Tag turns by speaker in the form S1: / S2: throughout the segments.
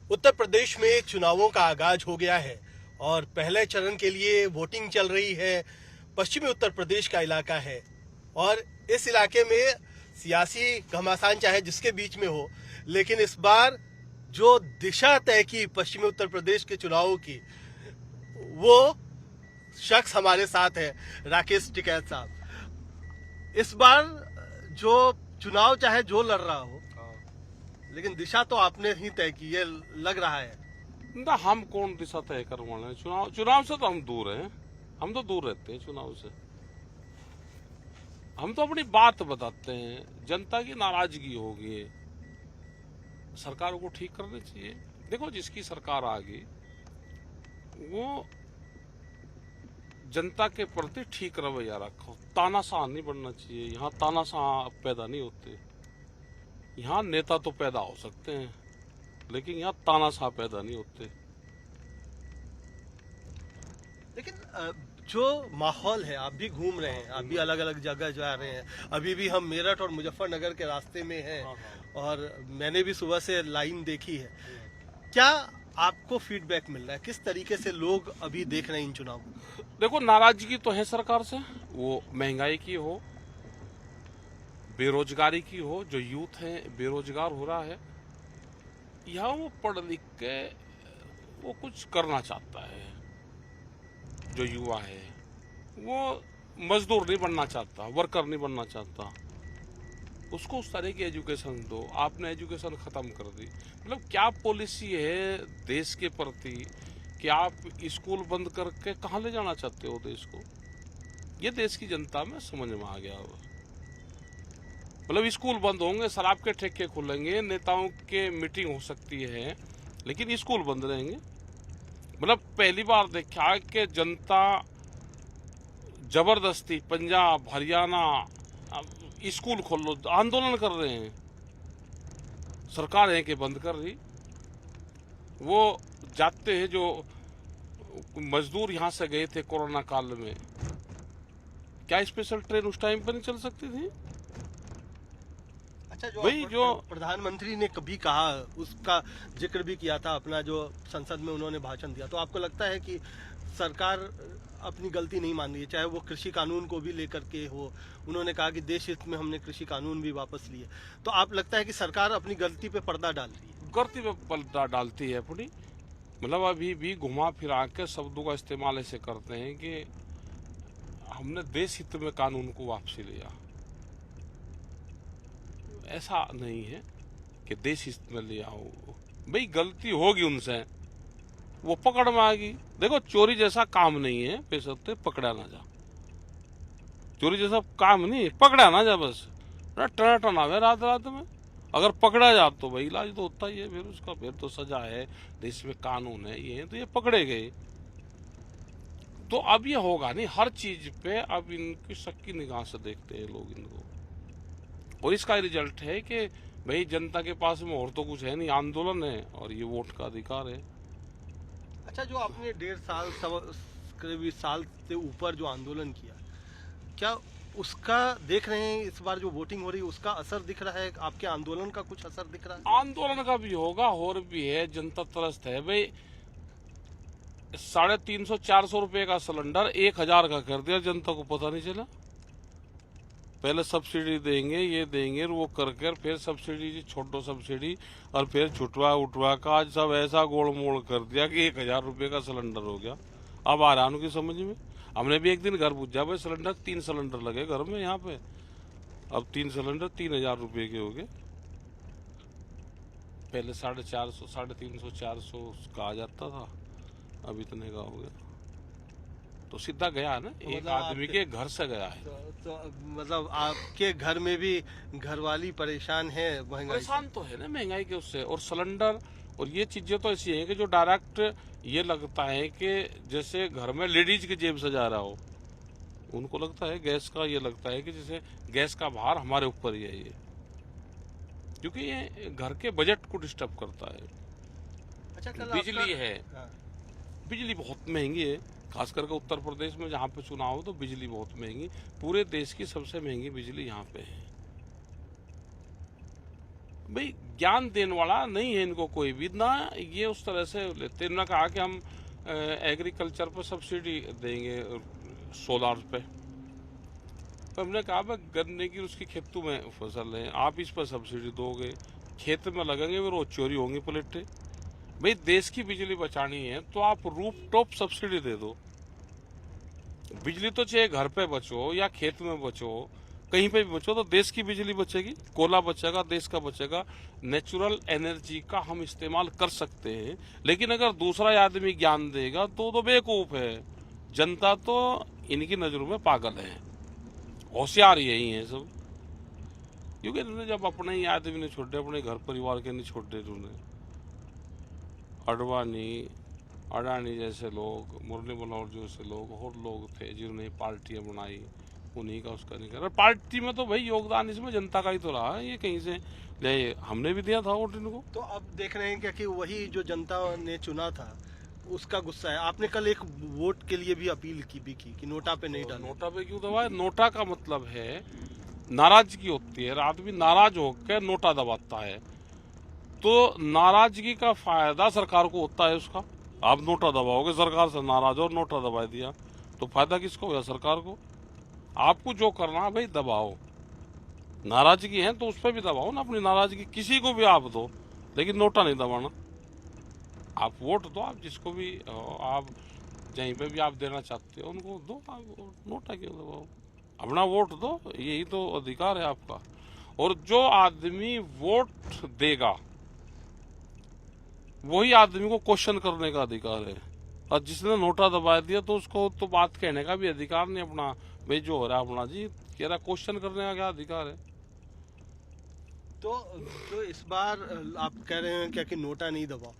S1: उत्तर प्रदेश में चुनावों का आगाज हो गया है और पहले चरण के लिए वोटिंग चल रही है। पश्चिमी उत्तर प्रदेश का इलाका है और इस इलाके में सियासी घमासान चाहे जिसके बीच में हो, लेकिन इस बार जो दिशा तय की पश्चिमी उत्तर प्रदेश के चुनावों की, वो शख्स हमारे साथ है, राकेश टिकैत साहब। इस बार जो चुनाव चाहे जो लड़ रहा हो, लेकिन दिशा तो आपने ही तय की, ये लग रहा है
S2: ना। हम कौन दिशा तय करवाना है? चुनाव से तो हम दूर हैं। हम तो दूर रहते हैं चुनाव से। हम तो अपनी बात बताते हैं। जनता की नाराजगी होगी, सरकार को ठीक करनी चाहिए। देखो, जिसकी सरकार आ गई वो जनता के प्रति ठीक रवैया रखो। तानाशाह नहीं बनना चाहिए। यहाँ तानाशाह पैदा नहीं होते। यहाँ नेता तो पैदा हो सकते हैं, लेकिन यहाँ तानाशाह पैदा नहीं होते।
S1: लेकिन जो माहौल है, आप भी घूम रहे हैं, आप भी अलग अलग जगह जा रहे हैं। अभी भी हम मेरठ और मुजफ्फरनगर के रास्ते में हैं और मैंने भी सुबह से लाइन देखी है। क्या आपको फीडबैक मिल रहा है? किस तरीके से लोग अभी देख रहे हैं इन चुनाव को?
S2: देखो, नाराजगी तो है सरकार से, वो महंगाई की हो, बेरोजगारी की हो। जो यूथ है बेरोजगार हो रहा है। यहाँ वो पढ़ लिख के वो कुछ करना चाहता है। जो युवा है वो मजदूर नहीं बनना चाहता, वर्कर नहीं बनना चाहता। उसको उस तरह की एजुकेशन दो। आपने एजुकेशन खत्म कर दी। मतलब क्या पॉलिसी है देश के प्रति कि आप स्कूल बंद करके कहाँ ले जाना चाहते हो देश को? ये देश की जनता में समझ में आ गया होगा। मतलब स्कूल बंद होंगे, शराब के ठेके खुलेंगे, नेताओं के मीटिंग हो सकती है, लेकिन स्कूल बंद रहेंगे। मतलब पहली बार देखा कि जनता जबरदस्ती पंजाब हरियाणा स्कूल खोल लो आंदोलन कर रहे हैं। सरकार है कि बंद कर रही। वो जाते हैं जो मजदूर यहाँ से गए थे कोरोना काल में, क्या स्पेशल ट्रेन उस टाइम पर नहीं चल सकती थी?
S1: अच्छा,
S2: वही जो
S1: प्रधानमंत्री ने कभी कहा, उसका जिक्र भी किया था अपना जो संसद में उन्होंने भाषण दिया, तो आपको लगता है कि सरकार अपनी गलती नहीं मान रही है? चाहे वो कृषि कानून को भी लेकर के हो, उन्होंने कहा कि देश हित में हमने कृषि कानून भी वापस लिए। तो आप लगता है कि सरकार अपनी गलती पे पर्दा डाल रही है?
S2: गलती पे पर्दा डालती है अपनी। मतलब अभी भी घुमा फिरा के शब्दों का इस्तेमाल ऐसे करते हैं कि हमने देश हित में कानून को वापसी लिया। ऐसा नहीं है कि देश हित में लिया हो। भाई गलती होगी उनसे, वो पकड़ में आएगी। देखो, चोरी जैसा काम नहीं है बेशर्ते पकड़ा ना जा। चोरी जैसा काम नहीं है, पकड़ा ना जा। बस टन आवे रात रात में। अगर पकड़ा जा तो भाई इलाज तो होता ही है, फिर उसका फिर तो सजा है, देश में कानून है, ये है, तो ये पकड़े गए। तो अब ये होगा नहीं। हर चीज पे अब इनकी शक की निगाह से देखते हैं लोग इनको। और इसका रिजल्ट है कि भाई जनता के पास में और तो कुछ है नहीं, आंदोलन है और ये वोट का अधिकार है।
S1: अच्छा, जो आपने 1.5 साल करीब साल से ऊपर जो आंदोलन किया, क्या उसका देख रहे हैं इस बार जो वोटिंग हो रही है, उसका असर दिख रहा है? आपके आंदोलन का कुछ असर दिख रहा है?
S2: आंदोलन का भी होगा और भी है। जनता त्रस्त है भाई। 350-400 रुपए का सिलेंडर 1000 का कर दिया, जनता को पता नहीं चला। पहले सब्सिडी देंगे, ये देंगे, वो करके फिर सब्सिडी छोड़ो सब्सिडी, और फिर छुटवा उठवा का आज सब ऐसा गोल मोड़ कर दिया कि 1000 रुपए का सिलेंडर हो गया। अब आ रहा उनकी समझ में। हमने भी एक दिन घर पूछा, भाई सिलेंडर 3 सिलेंडर लगे घर में यहाँ पे। अब 3 सिलेंडर 3000 रुपए के हो गए। पहले 450, 350, 400 का आ जाता था, अब इतने का हो गया। तो सीधा गया है ना,
S1: तो
S2: एक
S1: मतलब
S2: आदमी के घर से गया है।
S1: तो मतलब आपके घर में भी घरवाली परेशान है महंगाई से?
S2: परेशान तो है ना महंगाई के उससे। और सिलेंडर और ये चीजें तो ऐसी हैं कि जो डायरेक्ट ये लगता है कि जैसे घर में लेडीज की जेब से जा रहा हो। उनको लगता है गैस का, ये लगता है कि जैसे गैस का भार हमारे ऊपर ही है ये, क्योंकि ये घर के बजट को डिस्टर्ब करता है।
S1: अच्छा,
S2: बिजली है,
S1: हाँ।
S2: बिजली बहुत महंगी है, खास करके उत्तर प्रदेश में जहाँ पे चुनाव हो तो बिजली बहुत महंगी। पूरे देश की सबसे महंगी बिजली यहाँ पे है। भाई ज्ञान देने वाला नहीं है इनको कोई भी ना, ये उस तरह से लेते। इन्होंने कहा कि हम एग्रीकल्चर पर सब्सिडी देंगे सोलार पे, तो हमने कहा भाई गन्ने की उसकी खेतों में फसल है, आप इस पर सब्सिडी दोगे, खेत में लगेंगे वो रोज चोरी होंगी प्लेटें। भाई देश की बिजली बचानी है तो आप रूफ टॉप सब्सिडी दे दो। बिजली तो चाहे घर पे बचो या खेत में बचो, कहीं पे भी बचो, तो देश की बिजली बचेगी, कोयला बचेगा, देश का बचेगा। नेचुरल एनर्जी का हम इस्तेमाल कर सकते हैं, लेकिन अगर दूसरा आदमी ज्ञान देगा तो बेवकूफ है। जनता तो इनकी नजरों में पागल है, होशियार यही है सब, क्योंकि इन्होंने जब अपने ही आदमी ने छोड़े, अपने घर परिवार के नहीं छोड़े इन्होंने। अडानी जैसे लोग, मुरली मनोहर जैसे लोग और लोग थे जिन्होंने पार्टियां बनाई, उन्हीं का उसका नहीं कर रहा। पार्टी में तो भाई योगदान इसमें जनता का ही तो रहा है, ये कहीं से ले, हमने भी दिया था वोट इनको।
S1: तो अब देख रहे हैं क्या कि वही जो जनता ने चुना था उसका गुस्सा है। आपने कल एक वोट के लिए भी अपील की कि नोटा पे नहीं डालना।
S2: नोटा पे क्यों दबाए? नोटा का मतलब है नाराजगी होती है, आदमी नाराज होकर नोटा दबाता है, तो नाराजगी का फायदा सरकार को होता है उसका। आप नोटा दबाओगे, सरकार से नाराज और नोटा दबा दिया, तो फायदा किसको हुआ? सरकार को। आपको जो करना है भाई दबाओ, नाराजगी है तो उस पर भी दबाओ ना, अपनी नाराजगी किसी को भी आप दो, लेकिन नोटा नहीं दबाना। आप वोट दो, आप जिसको भी आप जहीं पे भी आप देना चाहते हो उनको दो, आप नोटा क्यों दबाओ? अपना वोट दो, यही तो अधिकार है आपका। और जो आदमी वोट देगा वही आदमी को क्वेश्चन करने का अधिकार है, और जिसने नोटा दबा दिया तो उसको तो बात कहने का भी अधिकार नहीं अपना। भाई जो हो रहा है अपना जी कह रहा, क्वेश्चन करने का क्या अधिकार है?
S1: तो इस बार आप कह रहे हैं क्या कि नोटा नहीं दबाओ,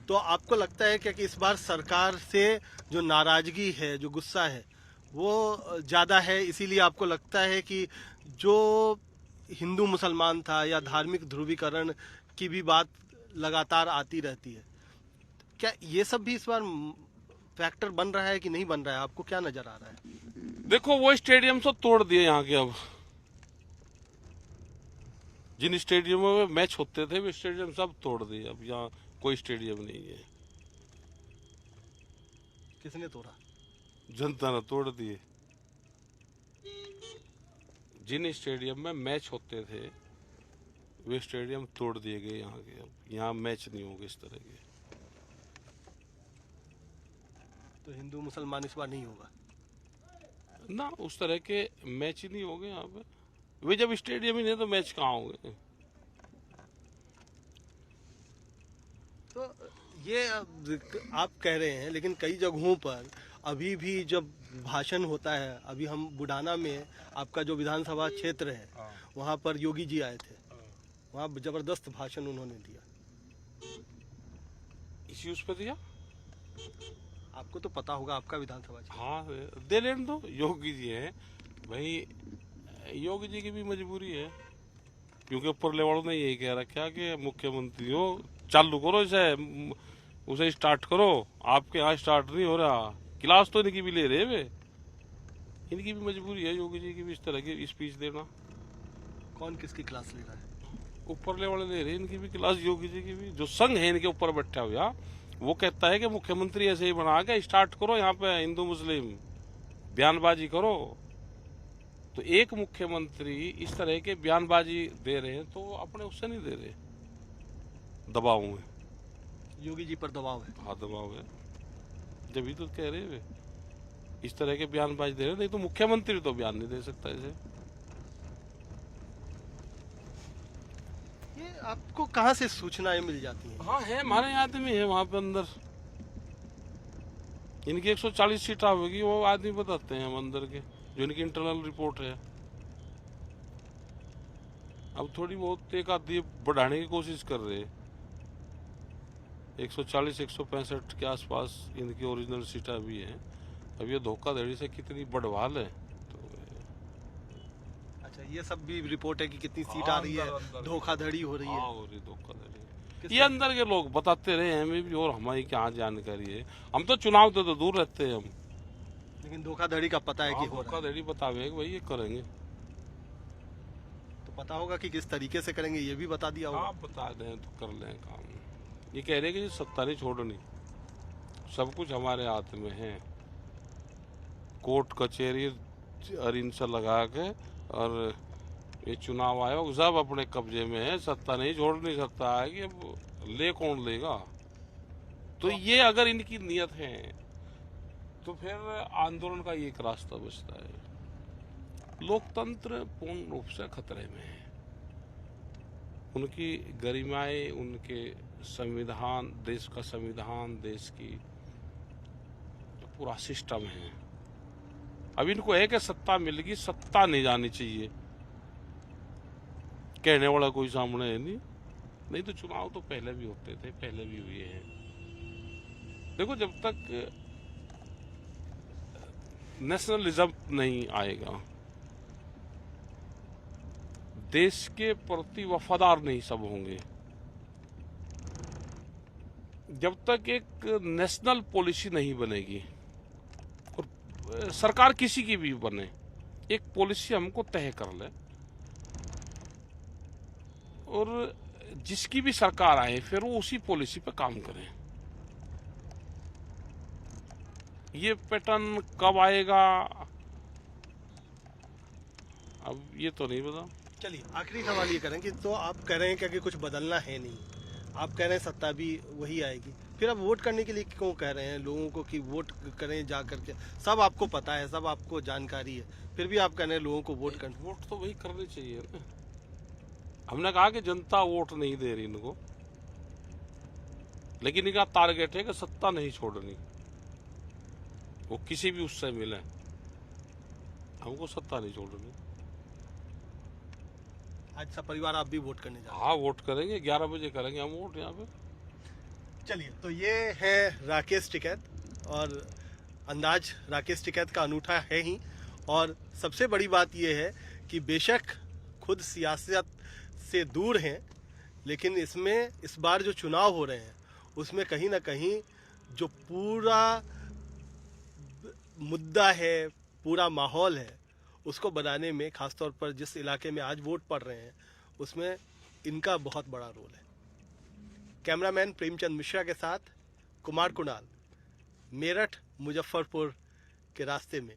S1: तो आपको लगता है क्या कि इस बार सरकार से जो नाराजगी है, जो गुस्सा है, वो ज़्यादा है, इसीलिए आपको लगता है कि जो हिंदू मुसलमान था या धार्मिक ध्रुवीकरण की भी बात लगातार आती रहती है, क्या ये सब भी इस बार फैक्टर बन रहा है कि नहीं बन रहा है? आपको क्या नजर आ रहा है?
S2: देखो वो स्टेडियम सब तोड़ दिए यहाँ के, अब जिन स्टेडियमों में मैच होते थे वो स्टेडियम सब तोड़ दिए, अब यहाँ कोई स्टेडियम नहीं है।
S1: किसने तोड़ा?
S2: जनता ने तोड़ दिए। जिन स्टेडियम में मैच होते थे वे स्टेडियम तोड़ दिए गए यहाँ के, अब यहाँ मैच नहीं होंगे इस तरह के।
S1: तो हिंदू मुसलमान इस बार नहीं होगा
S2: ना, उस तरह के मैच ही नहीं होंगे यहाँ पे। वे जब स्टेडियम ही नहीं तो मैच कहाँ होंगे?
S1: तो ये आप कह रहे हैं, लेकिन कई जगहों पर अभी भी जब भाषण होता है, अभी हम बुढ़ाना में आपका जो विधानसभा क्षेत्र है वहाँ पर योगी जी आए थे, वहाँ जबरदस्त भाषण उन्होंने दिया।
S2: इसी उस पर दिया,
S1: आपको तो पता होगा, आपका विधानसभा क्षेत्र।
S2: हाँ दे लेने दो, योगी जी है भाई, योगी जी की भी मजबूरी है, क्योंकि ऊपर लेवल ने यही कह रखा कि मुख्यमंत्री हो, चालू करो इसे, उसे स्टार्ट करो। आपके यहाँ स्टार्ट नहीं हो रहा, क्लास तो इनकी भी ले रहे वे, इनकी भी मजबूरी है योगी जी की भी इस तरह की स्पीच देना।
S1: कौन किसकी क्लास ले रहा है?
S2: ऊपर लेवल ले रहे हैं इनकी भी क्लास, योगी जी की भी। जो संघ है इनके ऊपर बैठा हुआ वो कहता है कि मुख्यमंत्री ऐसे ही बना के स्टार्ट करो, यहाँ पे हिंदू मुस्लिम बयानबाजी करो। तो एक मुख्यमंत्री इस तरह के बयानबाजी दे रहे हैं तो अपने उससे नहीं दे रहे, दबाव में।
S1: योगी जी पर दबाव है।
S2: हाँ दबाव है, जब ही तो कह रहे हैं इस तरह के बयानबाजी दे रहे, नहीं तो मुख्यमंत्री तो बयान नहीं दे सकता इसे।
S1: ये आपको कहाँ से सूचनाएं मिल जाती हैं?
S2: हाँ है, हमारे आदमी है वहां पे अंदर, इनकी 140 सीट होगी, वो आदमी बताते हैं हम अंदर के, जो इनकी इंटरनल रिपोर्ट है। अब थोड़ी बहुत एक आधी बढ़ाने की कोशिश कर रहे हैं, 140 165 के आसपास इनकी ओरिजिनल सीटा भी हैं। अब ये धोखाधड़ी से कितनी बढ़वा लें तो।
S1: अच्छा, ये सब भी रिपोर्ट है कि कितनी सीट आ रही है, धोखाधड़ी हो रही है।
S2: हाँ हो रही धोखाधड़ी, ये अंदर के लोग बताते रहे हमें भी, और हमारी क्या जानकारी है, हम तो चुनाव तो दूर रहते हैं हम,
S1: लेकिन धोखाधड़ी का पता है कि हो रहा है।
S2: धोखाधड़ी बतावे भाई ये करेंगे।
S1: तो तो पता होगा कि किस तरीके से करेंगे, ये भी बता दिया होगा।
S2: आप बता दें तो कर लें काम। ये कह रहे कि सत्ता नहीं छोड़नी, सब कुछ हमारे हाथ में है, कोर्ट कचहरी और इनसे लगा के, और ये चुनाव आयोग सब अपने कब्जे में है, सत्ता नहीं छोड़नी, सत्ता आएगी, अब ले कौन लेगा। तो ये अगर इनकी नियत है तो फिर आंदोलन का एक रास्ता बचता है। लोकतंत्र पूर्ण रूप से खतरे में है, उनकी गरिमाएं, उनके संविधान, देश का संविधान, देश की पूरा सिस्टम है। अब इनको है कि सत्ता मिल गई, सत्ता नहीं जानी चाहिए, कहने वाला कोई सामने है नहीं तो चुनाव तो पहले भी होते थे, पहले भी हुए हैं। देखो, जब तक नेशनलिज्म नहीं आएगा, देश के प्रति वफादार नहीं सब होंगे, जब तक एक नेशनल पॉलिसी नहीं बनेगी, और सरकार किसी की भी बने, एक पॉलिसी हमको तय कर ले, और जिसकी भी सरकार आए फिर वो उसी पॉलिसी पे काम करें। ये पैटर्न कब आएगा अब ये तो नहीं पता।
S1: चलिए, आखिरी सवाल ये करें कि तो आप कह रहे हैं कि कुछ बदलना है नहीं, आप कह रहे हैं सत्ता भी वही आएगी, फिर आप वोट करने के लिए क्यों कह रहे हैं लोगों को कि वोट करें जा करके? सब आपको पता है, सब आपको जानकारी है, फिर भी आप कह रहे हैं लोगों को वोट करना।
S2: वोट तो वही करनी चाहिए ना। हमने कहा कि जनता वोट नहीं दे रही इनको, लेकिन इनका टारगेट है कि सत्ता नहीं छोड़नी, वो किसी भी उससे मिले, हमको सत्ता नहीं छोड़नी।
S1: आज सब परिवार आप भी वोट करने जा रहे हैं?
S2: हाँ, वोट करेंगे, 11 बजे करेंगे हम वोट यहाँ पे।
S1: चलिए, तो ये है राकेश टिकैत, और अंदाज राकेश टिकैत का अनूठा है ही। और सबसे बड़ी बात ये है कि बेशक खुद सियासत से दूर हैं, लेकिन इसमें इस बार जो चुनाव हो रहे हैं उसमें कहीं ना कहीं जो पूरा मुद्दा है, पूरा माहौल है, उसको बनाने में, खासतौर पर जिस इलाके में आज वोट पड़ रहे हैं उसमें इनका बहुत बड़ा रोल है। कैमरामैन प्रेमचंद मिश्रा के साथ कुमार कुणाल, मेरठ मुजफ्फरपुर के रास्ते में।